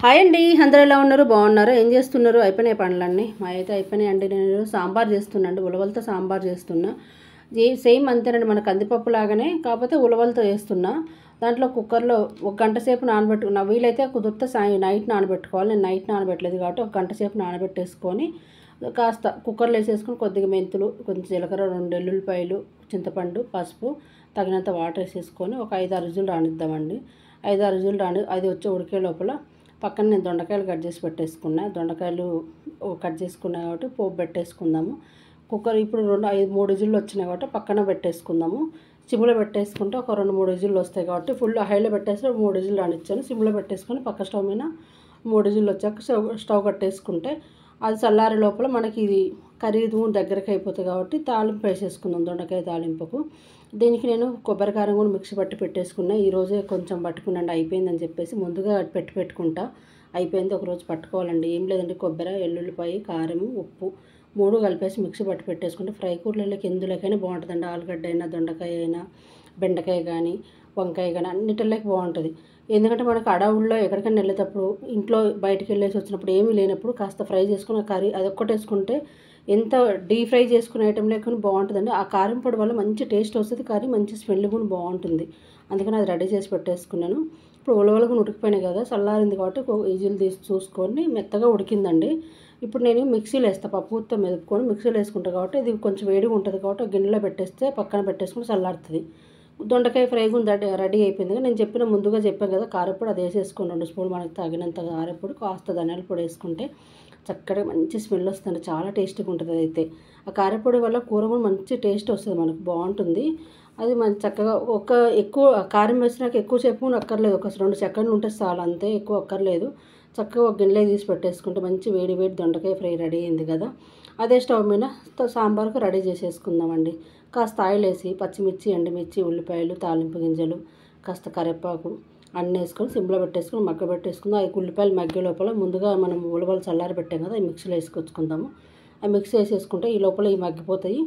Hi అండి, అందరూ ఎలా ఉన్నారు? బాగున్నారు? ఏం చేస్తున్నారు? అయిపోయినాయి పనులన్నీ? మా అయితే అయిపోయినాయండి. నేను సాంబార్ చేస్తున్నాండి, ఉలవలతో సాంబార్ చేస్తున్నా. సేమ్ అంతేనండి, మన కందిపప్పు లాగానే, కాకపోతే ఉలవలతో చేస్తున్నా. దాంట్లో కుక్కర్లో ఒక గంట సేపు నానబెట్టుకున్నా. వీలైతే కుదిరితే నైట్ నానబెట్టుకోవాలి. నేను నైట్ నానబెట్టలేదు కాబట్టి ఒక గంట సేపు నానబెట్టేసుకొని కాస్త కుక్కర్లో వేసేసుకొని కొద్దిగా మెంతులు, కొంచెం జీలకర్ర, 2 ఎల్లుల్లిపాయలు, చింతపండు, పసుపు, తగినంత వాటర్ వేసేసుకొని ఒక 5-6 విజిల్ రానిద్దామండి. 5-6 విజిల్ అది వచ్చి ఉడికే లోపల పక్కన నేను దొండకాయలు కట్ చేసి పెట్టేసుకున్నా. దొండకాయలు కట్ చేసుకున్నా కాబట్టి పోపు పెట్టేసుకుందాము. కుక్కర్ ఇప్పుడు 3 విజిల్లు వచ్చినాయి కాబట్టి పక్కన పెట్టేసుకుందాము. సిమ్లో పెట్టేసుకుంటే ఒక 2-3 విజిల్లు వస్తాయి కాబట్టి ఫుల్ హైలో పెట్టేసి 3 విజిల్లు రానిచ్చాను. సిమ్లో పెట్టేసుకొని పక్క స్టవ్ మీద 3 విజిల్లు వచ్చాక స్టవ్ కట్టేసుకుంటే అది చల్లారే లోపల మనకి ఇది కర్రీ దగ్గరికి అయిపోతుంది కాబట్టి తాలింపు వేసేసుకుందాం. దొండకాయ తాలింపుకు దీనికి నేను కొబ్బరి కారం కూడా మిక్సీ పట్టి పెట్టేసుకున్నా. ఈరోజే కొంచెం పట్టుకున్నాండి, అయిపోయిందని చెప్పేసి ముందుగా పెట్టుకుంటా. అయిపోయింది, ఒకరోజు పట్టుకోవాలండి. ఏం లేదండి, కొబ్బరి, ఎల్లుల్లిపాయ, కారము, ఉప్పు 3 కలిపేసి మిక్సీ పట్టి పెట్టేసుకుంటే ఫ్రై కూరలకి ఎందులోకైనా బాగుంటుందండి. ఆలుగడ్డ అయినా, దొండకాయ అయినా, బెండకాయ కానీ, వంకాయ కానీ అన్నిటిలోకి బాగుంటుంది. ఎందుకంటే మనకు అడవుల్లో ఎక్కడికైనా వెళ్ళేటప్పుడు, ఇంట్లో బయటికి వెళ్ళేసి వచ్చినప్పుడు ఏమీ లేనప్పుడు కాస్త ఫ్రై చేసుకుని ఆ కర్రీ అదొక్కటి వేసుకుంటే ఎంత డీప్ ఫ్రై చేసుకునే ఐటెం లేకుండా బాగుంటుందండి. ఆ కారం పొడి వల్ల మంచి టేస్ట్ వస్తుంది, కర్రీ మంచి స్మెల్ కూడా బాగుంటుంది. అందుకని అది రెడీ చేసి పెట్టేసుకున్నాను. ఇప్పుడు ఉలవలకు ఉడికిపోయినాయి కదా, చల్లారింది కాబట్టి విజిల్ తీసి చూసుకొని మెత్తగా ఉడికిందండి. ఇప్పుడు నేను మిక్సీలో వేస్తాను, పప్పుతో మెదుపుకొని మిక్సీలో వేసుకుంటాను కాబట్టి ఇది కొంచెం వేడిగా ఉంటుంది కాబట్టి గిన్నెలో పెట్టేస్తే పక్కన పెట్టేసుకుని చల్లారుతుంది. దొండకాయ ఫ్రై కూడా రెడీ అయిపోయింది. నేను ముందుగా చెప్పాను కదా, కారపొడి అది వేసేసుకోండి. 2 స్పూన్లు మనకు తగినంత కారపొడి, కాస్త ధనియాల పొడి వేసుకుంటే చక్కగా మంచి స్మెల్ వస్తుంది, చాలా టేస్టీగా ఉంటుంది. అయితే ఆ కారపొడి వల్ల కూర కూడా మంచి టేస్ట్ వస్తుంది, మనకు బాగుంటుంది. అది మన చక్కగా ఎక్కువ కారం వేసినాక ఎక్కువ సేపు అక్కర్లేదు, ఒక 2 సెకండ్లు ఉంటే చాలు, అంతే, ఎక్కువ అక్కర్లేదు. చక్కగా ఒక గిన్నెలో తీసి పెట్టేసుకుంటే మంచి వేడి వేడి దొండకాయ ఫ్రై రెడీ అయింది కదా. అదే స్టవ్ మీద సాంబార్కు రెడీ చేసేసుకుందామండి. కాస్త ఆయిల్ వేసి పచ్చిమిర్చి, ఎండుమిర్చి, ఉల్లిపాయలు, తాలింపు గింజలు, కాస్త కరివేపాకు అన్నీ వేసుకొని సిమ్లో పెట్టేసుకొని పెట్టేసుకుందాం. అవి ఉల్లిపాయలు మగ్గే లోపల ముందుగా మనం ఉలవలు చల్లారి పెట్టాం కదా, అవి మిక్సీలో వేసుకొచ్చుకుందాము. అవి మిక్సీ వేసేసుకుంటే ఈ లోపల ఇవి మగ్గిపోతాయి,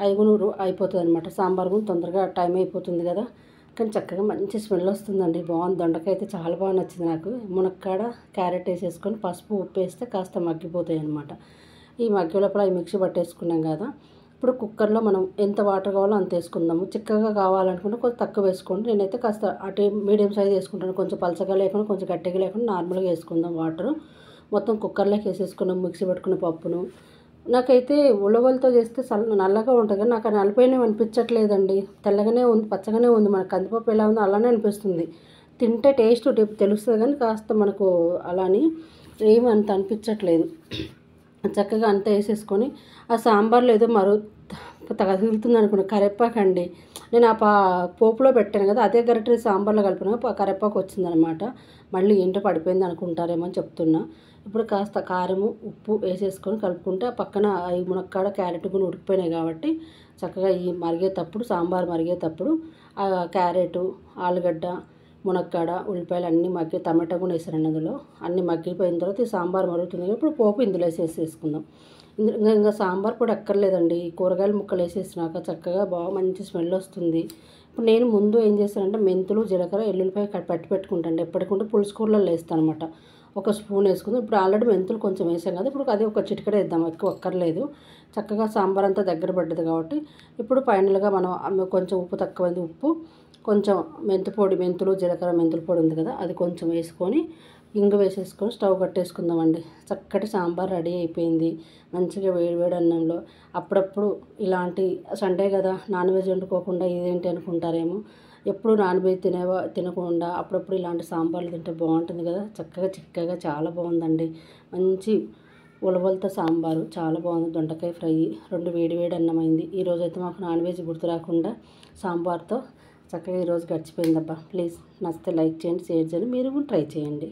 అవి కూడా అయిపోతుంది అనమాట. సాంబార్ కూడా తొందరగా టైం అయిపోతుంది కదా, కానీ చక్కగా మంచి స్మెల్ వస్తుందండి. బాగుంది, దొండకాయ అయితే చాలా బాగా నచ్చింది నాకు. మునక్కాడ, క్యారెట్ వేసేసుకొని పసుపు, ఉప్పు వేస్తే కాస్త మగ్గిపోతాయి అనమాట. ఈ మగ్గే లోపల అవి మిక్సీ పట్టేసుకున్నాం కదా. ఇప్పుడు కుక్కర్లో మనం ఎంత వాటర్ కావాలో అంత వేసుకుందాము. చిక్కగా కావాలనుకుంటే కొంచెం తక్కువ వేసుకోండి. నేనైతే కాస్త అటు మీడియం సైజ్ వేసుకుంటాను, కొంచెం పలచగా లేకుండా కొంచెం గట్టిగా లేకుండా నార్మల్గా వేసుకుందాం వాటర్. మొత్తం కుక్కర్లోకి వేసేసుకున్నాం మిక్సీ పట్టుకున్న పప్పును. నాకైతే ఉలవలతో చేస్తే నల్లగా ఉంటుంది కానీ నాకు నలిపోయినవి అనిపించట్లేదండి, తెల్లగానే ఉంది, పచ్చగానే ఉంది. మన కందిపప్పు ఎలా ఉందో అలానే అనిపిస్తుంది. తింటే టేస్ట్ తెలుస్తుంది కానీ కాస్త మనకు అలాని ఏమి అంత అనిపించట్లేదు. చక్కగా అంతా వేసేసుకొని ఆ సాంబార్లో ఏదో తగులుతుంది అనుకున్నా, కరివేపాకండి. నేను ఆ పోపులో పెట్టాను కదా, అదే గరిటె సాంబార్లో కలిపిన కరివేపాకు వచ్చిందనమాట. మళ్ళీ ఏంటో పడిపోయింది అనుకుంటారేమో అని చెప్తున్నా. ఇప్పుడు కాస్త కారము, ఉప్పు వేసేసుకొని కలుపుకుంటే ఆ పక్కన ఈ మునక్కాడ, క్యారెట్ కూడా ఉడికిపోయినాయి కాబట్టి చక్కగా ఈ మరిగేటప్పుడు, సాంబార్ మరిగేటప్పుడు ఆ క్యారెటు, ఆలుగడ్డ, మునక్కాడ, ఉల్లిపాయలు అన్నీ టమాటా కూడా వేసారండి అందులో. అన్నీ మగ్గిపోయిన తర్వాత ఈ సాంబార్ మరుగుతుంది. ఇప్పుడు పోపు ఇందులో వేసేసుకుందాం. ఇంకా సాంబార్ కూడా అక్కర్లేదండి, కూరగాయల ముక్కలు వేసేసినాక చక్కగా మంచి స్మెల్ వస్తుంది. ఇప్పుడు నేను ముందు ఏం చేస్తానంటే మెంతులు, జీలకర్ర, ఎల్లుల్లిపాయ పట్టి పెట్టుకుంటాను. ఎప్పటికుంటే పులుసు కూరలలో వేస్తాను అనమాట. 1 స్పూన్ వేసుకుందాం. ఇప్పుడు ఆల్రెడీ మెంతులు కొంచెం వేసాం కదా, ఇప్పుడు అది ఒక చిటికెడ వేద్దాం, ఎక్కువ అక్కర్లేదు. చక్కగా సాంబార్ అంతా దగ్గర పడ్డది కాబట్టి ఇప్పుడు ఫైనల్గా మనం కొంచెం ఉప్పు తక్కువైంది, ఉప్పు కొంచెం మెంతులు, జీలకర్ర మెంతుల పొడి ఉంది కదా, అది కొంచెం వేసుకొని ఇంగు వేసేసుకొని స్టవ్ కట్టేసుకుందామండి. చక్కటి సాంబార్ రెడీ అయిపోయింది. మంచిగా వేడి అన్నంలో. అప్పుడప్పుడు ఇలాంటి సండే కదా, నాన్ వెజ్ వండుకోకుండా ఇదేంటి అనుకుంటారేమో. ఎప్పుడు నాన్ వెజ్ తినకుండా అప్పుడప్పుడు ఇలాంటి సాంబార్లు తింటే బాగుంటుంది కదా, చక్కగా చిక్కగా చాలా బాగుందండి. మంచి ఉలవలతో సాంబారు చాలా బాగుంది. దొండకాయ ఫ్రై 2 వేడి అన్నమైంది. ఈరోజైతే మాకు నాన్ వెజ్ గుర్తు రాకుండా సాంబార్తో చక్కగా ఈరోజు గడిచిపోయిందబ్బా. ప్లీజ్ నచ్చితే లైక్ చేయండి, షేర్ చేయండి, మీరు కూడా ట్రై చేయండి.